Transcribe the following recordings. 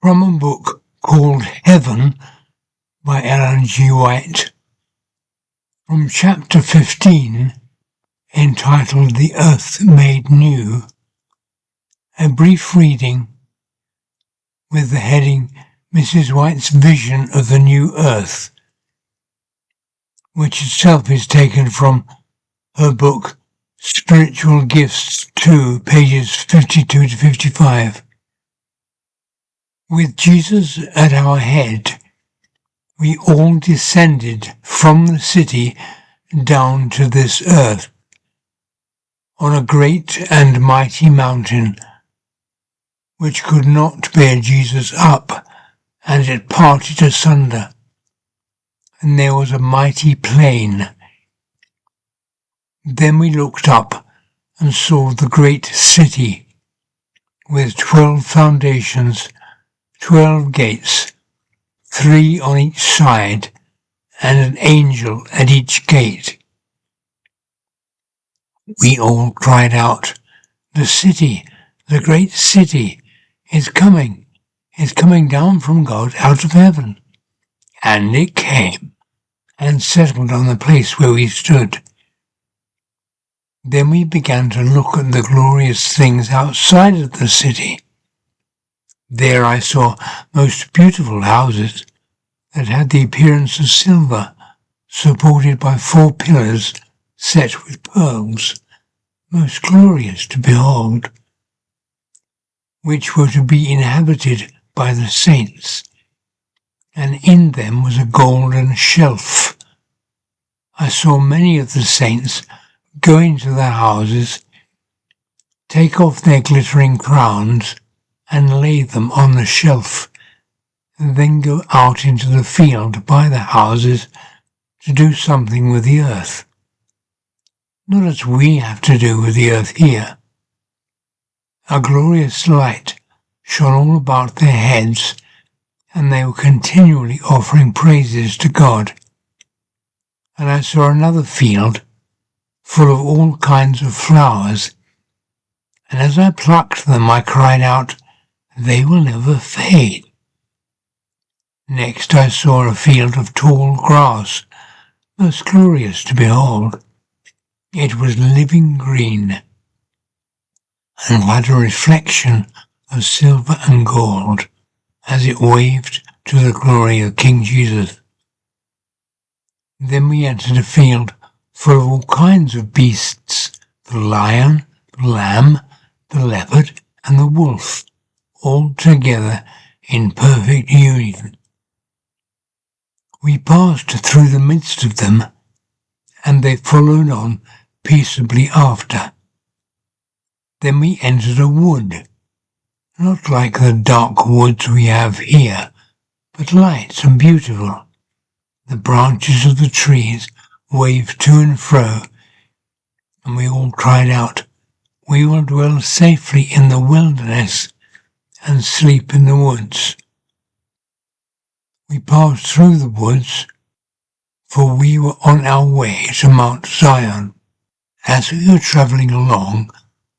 From a book called Heaven by Ellen G. White, from chapter 15, entitled The Earth Made New, a brief reading with the heading Mrs. White's Vision of the New Earth, which itself is taken from her book Spiritual Gifts 2, pages 52 to 55. With Jesus at our head, we all descended from the city down to this earth, on a great and mighty mountain, which could not bear Jesus up, and it parted asunder, and there was a mighty plain. Then we looked up and saw the great city, with 12 foundations, 12 gates, 3 on each side, and an angel at each gate. We all cried out, "The city, the great city, is coming down from God out of heaven." And it came, and settled on the place where we stood. Then we began to look at the glorious things outside of the city. There I saw most beautiful houses that had the appearance of silver, supported by 4 pillars set with pearls, most glorious to behold, which were to be inhabited by the saints, and in them was a golden shelf. I saw many of the saints go into their houses, take off their glittering crowns, and lay them on the shelf, and then go out into the field by the houses to do something with the earth. Not as we have to do with the earth here. A glorious light shone all about their heads, and they were continually offering praises to God. And I saw another field full of all kinds of flowers, and as I plucked them I cried out, "They will never fade." Next I saw a field of tall grass, most glorious to behold. It was living green, and had a reflection of silver and gold, as it waved to the glory of King Jesus. Then we entered a field full of all kinds of beasts, the lion, the lamb, the leopard, and the wolf, all together in perfect union. We passed through the midst of them, and they followed on peaceably after. Then we entered a wood, not like the dark woods we have here, but light and beautiful. The branches of the trees waved to and fro, and we all cried out, "We will dwell safely in the wilderness and sleep in the woods." We passed through the woods, for we were on our way to Mount Zion. As we were travelling along,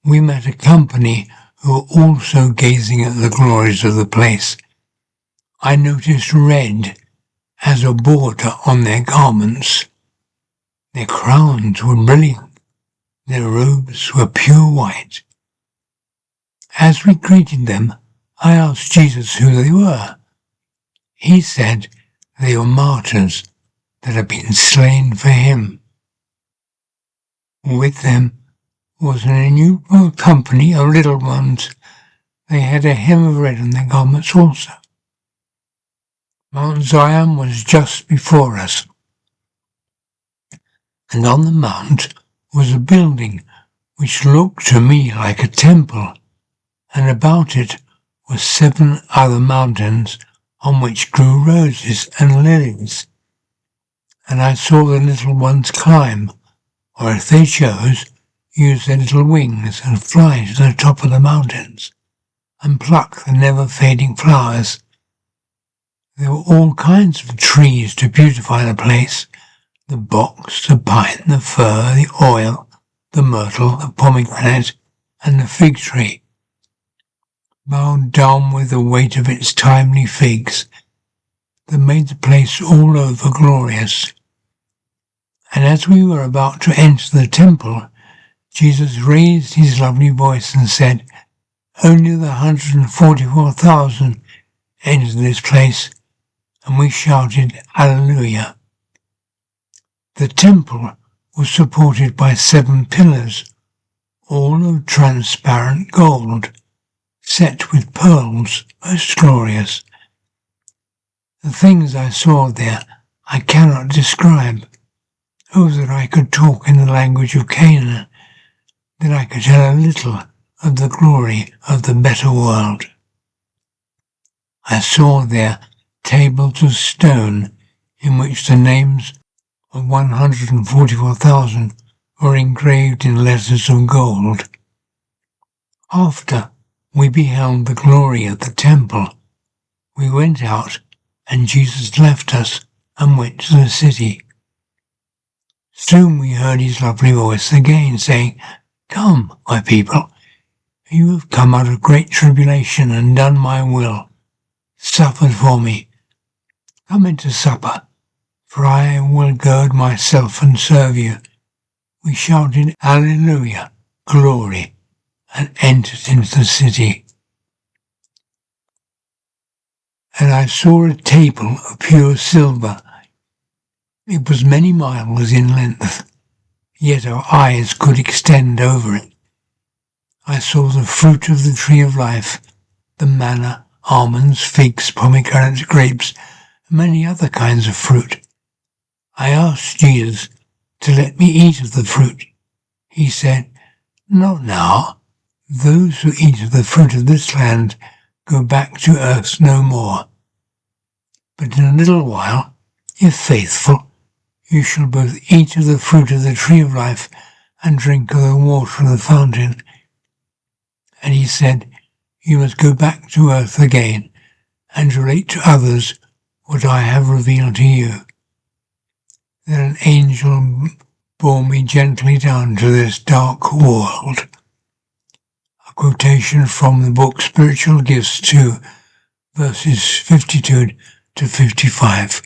we met a company who were also gazing at the glories of the place. I noticed red as a border on their garments. Their crowns were brilliant. Their robes were pure white. As we greeted them, I asked Jesus who they were. He said they were martyrs that had been slain for him. With them was an innumerable company of little ones. They had a hem of red on their garments also. Mount Zion was just before us, and on the mount was a building which looked to me like a temple, and about it were 7 other mountains on which grew roses and lilies. And I saw the little ones climb, or if they chose, use their little wings and fly to the top of the mountains, and pluck the never-fading flowers. There were all kinds of trees to beautify the place, the box, the pine, the fir, the oil, the myrtle, the pomegranate, and the fig tree. bowed down with the weight of its timely figs, that made the place all over glorious. And as we were about to enter the temple, Jesus raised his lovely voice and said, "Only the 144,000 entered this place," and we shouted, "Alleluia." The temple was supported by 7 pillars, all of transparent gold, set with pearls, most glorious. The things I saw there I cannot describe. Oh, that I could talk in the language of Canaan, that I could tell a little of the glory of the better world. I saw there tables of stone in which the names of 144,000 were engraved in letters of gold. After we beheld the glory of the temple, we went out, and Jesus left us and went to the city. Soon we heard his lovely voice again, saying, "Come, my people, you have come out of great tribulation and done my will, suffered for me. Come into supper, for I will gird myself and serve you." We shouted, "Alleluia, glory," and entered into the city. And I saw a table of pure silver. It was many miles in length, yet our eyes could extend over it. I saw the fruit of the tree of life, the manna, almonds, figs, pomegranates, grapes, and many other kinds of fruit. I asked Jesus to let me eat of the fruit. He said, "Not now. Those who eat of the fruit of this land go back to earth no more. But in a little while, if faithful, you shall both eat of the fruit of the tree of life and drink of the water of the fountain." And he said, "You must go back to earth again and relate to others what I have revealed to you." Then an angel bore me gently down to this dark world. A quotation from the book Spiritual Gifts 2, verses 52 to 55.